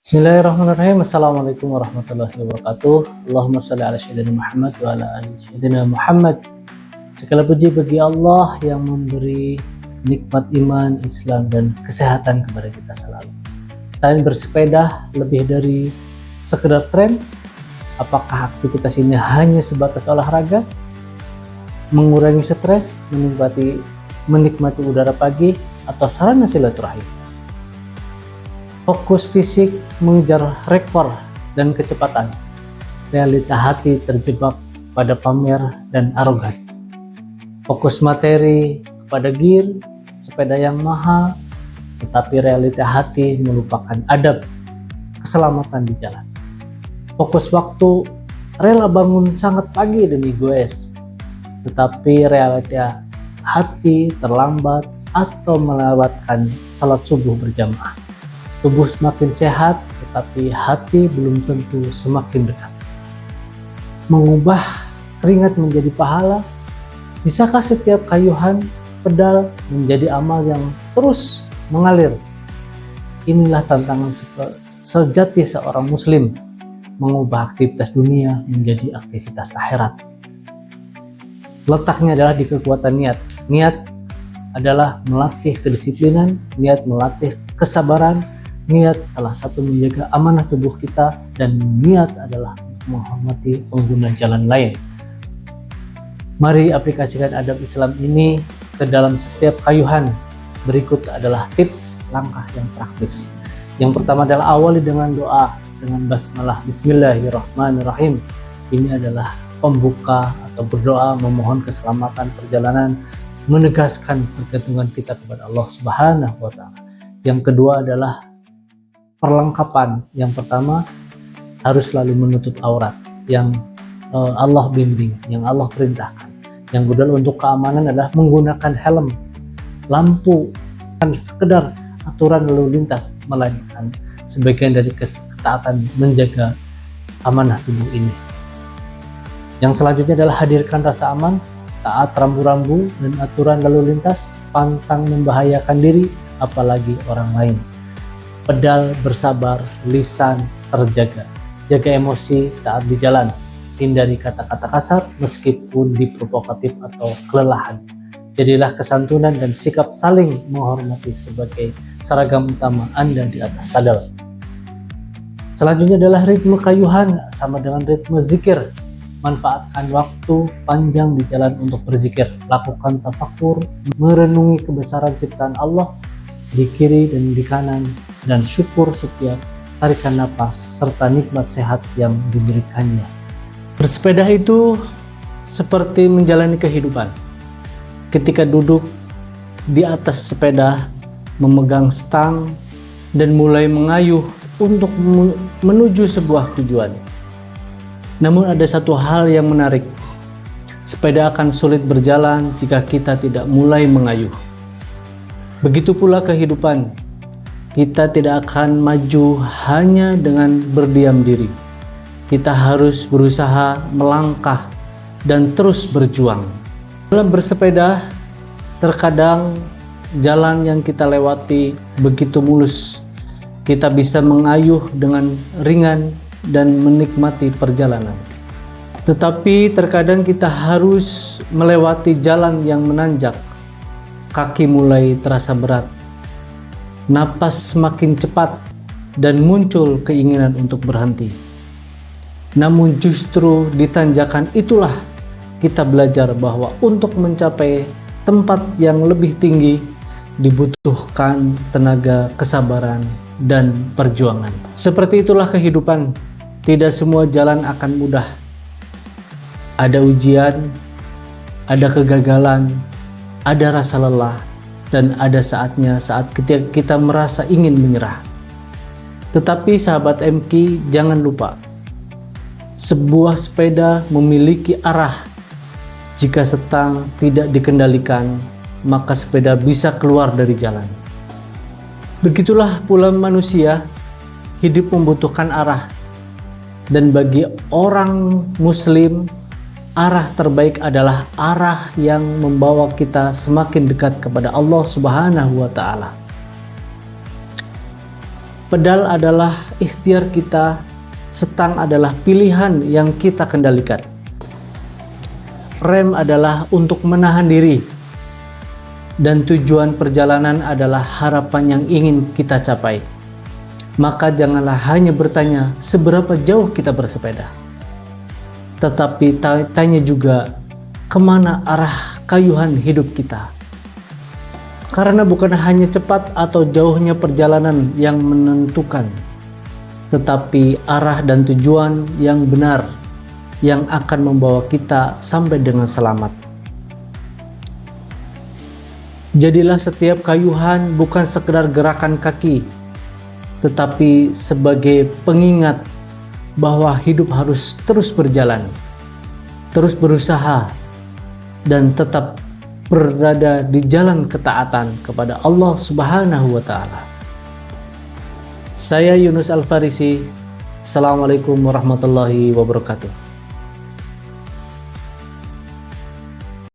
Bismillahirrahmanirrahim. Assalamualaikum warahmatullahi wabarakatuh. Allahumma shalli ala sayyidina Muhammad wa ala ali sayyidina Muhammad. Segala puji bagi Allah yang memberi nikmat iman, Islam dan kesehatan kepada kita selalu. Selain bersepeda lebih dari sekedar tren, apakah aktivitas ini hanya sebatas olahraga, mengurangi stres, menikmati udara pagi, atau sarana silaturahim? Fokus fisik mengejar rekor dan kecepatan. Realita hati terjebak pada pamer dan arogan. Fokus materi kepada gear, sepeda yang mahal, tetapi realita hati melupakan adab keselamatan di jalan. Fokus waktu, rela bangun sangat pagi demi goes, tetapi realita hati terlambat atau melewatkan salat subuh berjamaah. Tubuh semakin sehat, tetapi hati belum tentu semakin dekat. Mengubah keringat menjadi pahala, bisakah setiap kayuhan pedal menjadi amal yang terus mengalir? Inilah tantangan sejati seorang muslim, mengubah aktivitas dunia menjadi aktivitas akhirat. Letaknya adalah di kekuatan niat. Niat adalah melatih kedisiplinan, niat melatih kesabaran, niat salah satu menjaga amanah tubuh kita, dan niat adalah menghormati pengguna jalan lain. Mari aplikasikan adab Islam ini ke dalam setiap kayuhan. Berikut adalah tips langkah yang praktis. Yang pertama adalah awali dengan doa dengan basmalah, Bismillahirrahmanirrahim. Ini adalah pembuka atau berdoa memohon keselamatan perjalanan, menegaskan pergantungan kita kepada Allah Subhanahu wa Ta'ala. Yang kedua adalah perlengkapan. Yang pertama harus selalu menutup aurat yang Allah bimbing, yang Allah perintahkan. Yang kedua untuk keamanan adalah menggunakan helm, lampu, bukan sekedar aturan lalu lintas, melainkan sebagian dari ketaatan menjaga amanah tubuh ini. Yang selanjutnya adalah hadirkan rasa aman, taat rambu-rambu dan aturan lalu lintas, pantang membahayakan diri apalagi orang lain. Pedal bersabar, lisan terjaga, jaga emosi saat di jalan, hindari kata-kata kasar meskipun diprovokatif atau kelelahan. Jadilah kesantunan dan sikap saling menghormati sebagai seragam utama Anda di atas sadel. Selanjutnya adalah ritme kayuhan sama dengan ritme zikir. Manfaatkan waktu panjang di jalan untuk berzikir. Lakukan tafakur, merenungi kebesaran ciptaan Allah di kiri dan di kanan, dan syukur setiap tarikan napas serta nikmat sehat yang diberikannya. Bersepeda itu seperti menjalani kehidupan. Ketika duduk di atas sepeda, memegang stang dan mulai mengayuh untuk menuju sebuah tujuan. Namun ada satu hal yang menarik. Sepeda akan sulit berjalan jika kita tidak mulai mengayuh. Begitu pula kehidupan. Kita tidak akan maju hanya dengan berdiam diri. Kita harus berusaha melangkah dan terus berjuang. Dalam bersepeda, terkadang jalan yang kita lewati begitu mulus. Kita bisa mengayuh dengan ringan dan menikmati perjalanan. Tetapi terkadang kita harus melewati jalan yang menanjak. Kaki mulai terasa berat. Napas semakin cepat dan muncul keinginan untuk berhenti. Namun justru di tanjakan itulah kita belajar bahwa untuk mencapai tempat yang lebih tinggi dibutuhkan tenaga, kesabaran, dan perjuangan. Seperti itulah kehidupan. Tidak semua jalan akan mudah. Ada ujian, ada kegagalan, ada rasa lelah, dan ada saatnya saat ketika kita merasa ingin menyerah. Tetapi sahabat MK, jangan lupa, sebuah sepeda memiliki arah. Jika setang tidak dikendalikan, maka sepeda bisa keluar dari jalan. Begitulah pula manusia, hidup membutuhkan arah. Dan bagi orang muslim, arah terbaik adalah arah yang membawa kita semakin dekat kepada Allah Subhanahu wa Ta'ala. Pedal adalah ikhtiar kita, stang adalah pilihan yang kita kendalikan. Rem adalah untuk menahan diri, dan tujuan perjalanan adalah harapan yang ingin kita capai. Maka janganlah hanya bertanya seberapa jauh kita bersepeda, tetapi tanya juga kemana arah kayuhan hidup kita. Karena bukan hanya cepat atau jauhnya perjalanan yang menentukan, tetapi arah dan tujuan yang benar yang akan membawa kita sampai dengan selamat. Jadilah setiap kayuhan bukan sekedar gerakan kaki, tetapi sebagai pengingat bahwa hidup harus terus berjalan, terus berusaha, dan tetap berada di jalan ketaatan kepada Allah Subhanahu wa Ta'ala. Saya Yunus Al-Farisi. Assalamualaikum warahmatullahi wabarakatuh.